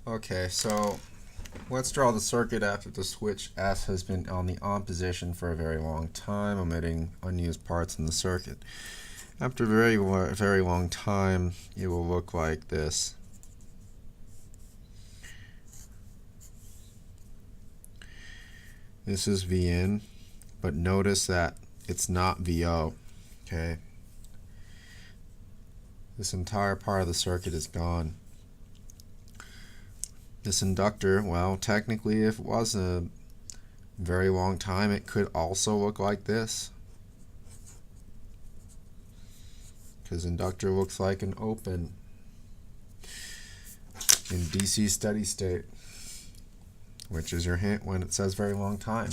Okay, so let's draw the circuit after the switch S has been on the on position for a very long time, omitting unused parts in the circuit. After a very long time, it will look like this. This is V in, but notice that it's not VO. Okay, this entire part of the circuit is gone. This inductor, well, technically, if it was a very long time, it could also look like this, because inductor looks like an open in DC steady state, which is your hint when it says very long time.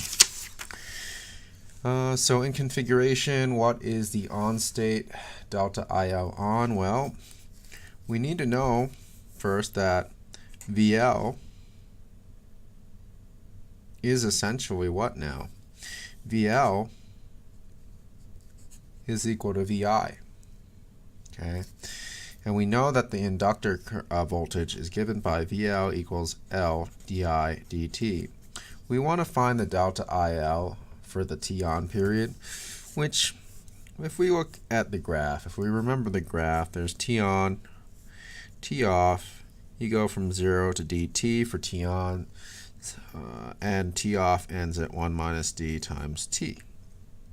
So in configuration, what is the on state delta IL on? Well, we need to know first that VL is essentially what now? VL is equal to VI. Okay, and we know that the inductor voltage is given by VL equals L di dt. We want to find the delta IL for the T on period, which, if we look at the graph, if we remember the graph, there's T on, T off. You go from 0 to dt for T on, and T off ends at 1 minus d times T.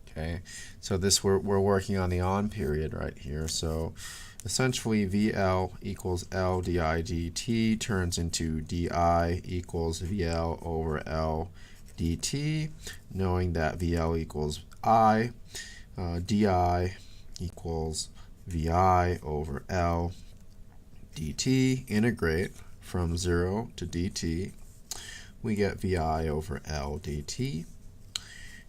Okay, so this we're working on the on period right here. So essentially VL equals L di dt turns into di equals VL over L dt, knowing that VL equals I, di equals VI over L dt. Integrate from 0 to dt. We get VI over L dt.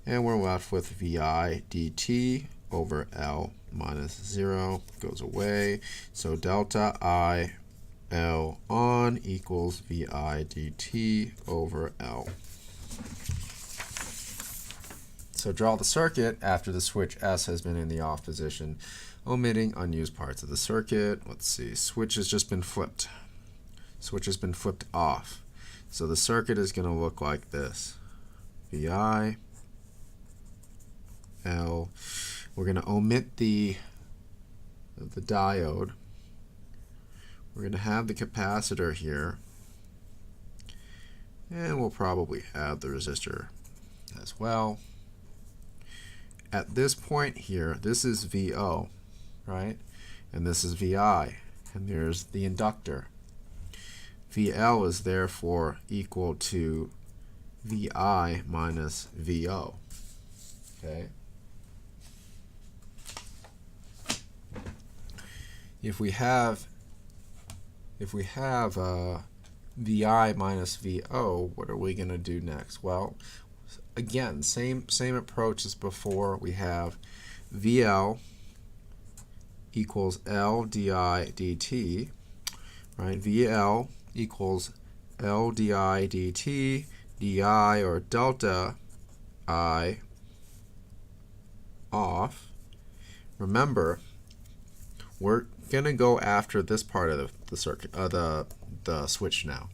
And we're left with VI dt over L minus 0. Goes away. So delta I L on equals VI dt over L. So draw the circuit after the switch S has been in the off position, omitting unused parts of the circuit. Let's see, switch has just been flipped. Switch has been flipped off. So the circuit is going to look like this. VI, L. We're going to omit the diode. We're going to have the capacitor here. And we'll probably have the resistor as well. At this point here, this is VO, right? And this is VI. And there's the inductor. VL is therefore equal to VI minus VO. Okay? If we have VI minus VO, what are we going to do next? Well, again, same approach as before. We have VL equals L di dt, right? VL equals L di dt, di or delta I off. Remember, we're going to go after this part of the circuit, the switch now.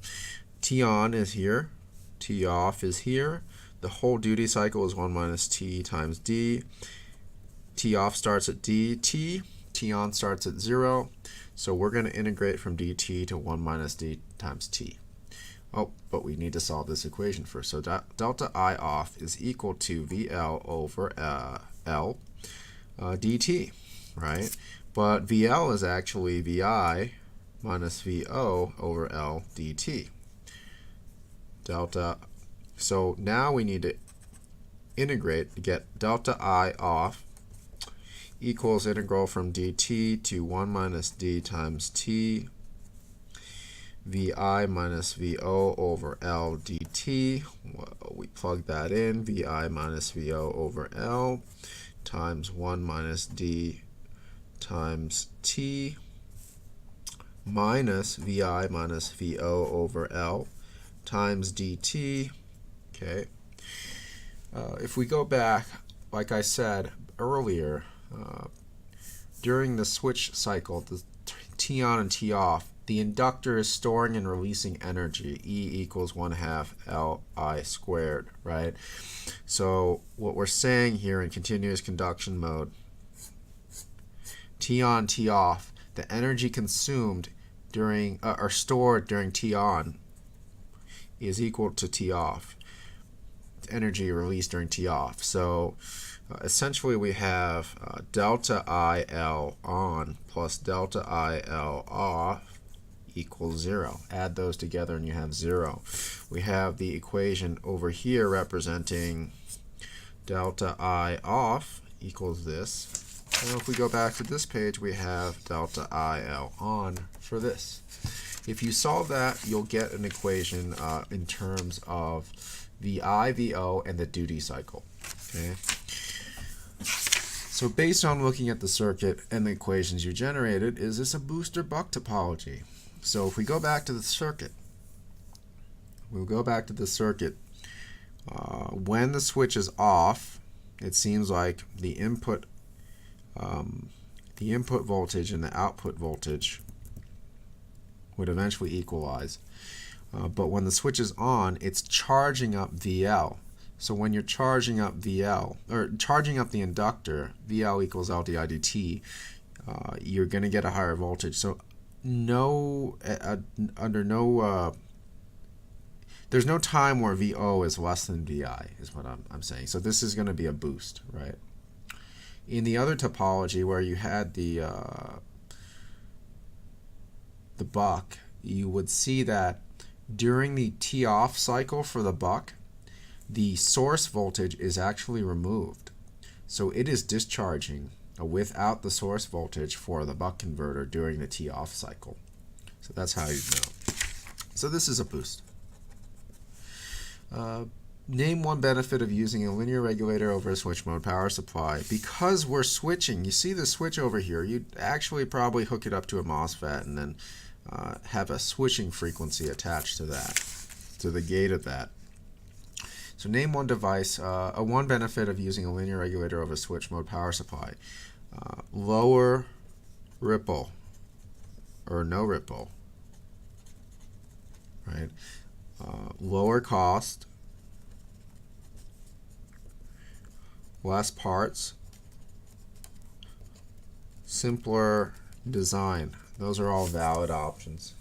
T on is here, T off is here. The whole duty cycle is 1 minus T times D. T off starts at dt, T on starts at 0. So we're going to integrate from dt to 1 minus d times T. Oh, but we need to solve this equation first. So delta I off is equal to VL over L dt, right? But VL is actually VI minus VO over L dt. Delta. So now we need to integrate to get delta I off equals integral from dt to 1 minus d times T, VI minus VO over L dt. Well, we plug that in, VI minus VO over L times 1 minus d times T minus VI minus VO over L times dt. Okay. If we go back, like I said earlier, during the switch cycle, the T on and T off the inductor is storing and releasing energy, E equals 1/2 Li squared, right? So what we're saying here in continuous conduction mode, T on, T off, the energy consumed during or stored during T on is equal to T off, energy released during T off. So essentially we have delta IL on plus delta IL off equals 0. Add those together and you have 0. We have the equation over here representing delta I off equals this. And if we go back to this page, we have delta IL on for this. If you solve that, you'll get an equation in terms of VI, VO, and the duty cycle. Okay. So based on looking at the circuit and the equations you generated, is this a boost or buck topology? So if we go back to the circuit, when the switch is off, it seems like the input voltage and the output voltage would eventually equalize. But when the switch is on, it's charging up VL. So when you're charging up VL, or charging up the inductor, VL equals L di dt, you're going to get a higher voltage. So there's no time where VO is less than VI, is what I'm saying. So this is going to be a boost, right? In the other topology where you had the buck, you would see that during the T off cycle for the buck, the source voltage is actually removed. So it is discharging without the source voltage for the buck converter during the T off cycle. So that's how you know. So this is a boost. Name one benefit of using a linear regulator over a switch mode power supply. Because we're switching, you see the switch over here, you'd actually probably hook it up to a MOSFET and then have a switching frequency attached to that, to the gate of that. So name one device, one benefit of using a linear regulator over a switch mode power supply. Lower ripple or no ripple, right? Lower cost, less parts, simpler design. Those are all valid options.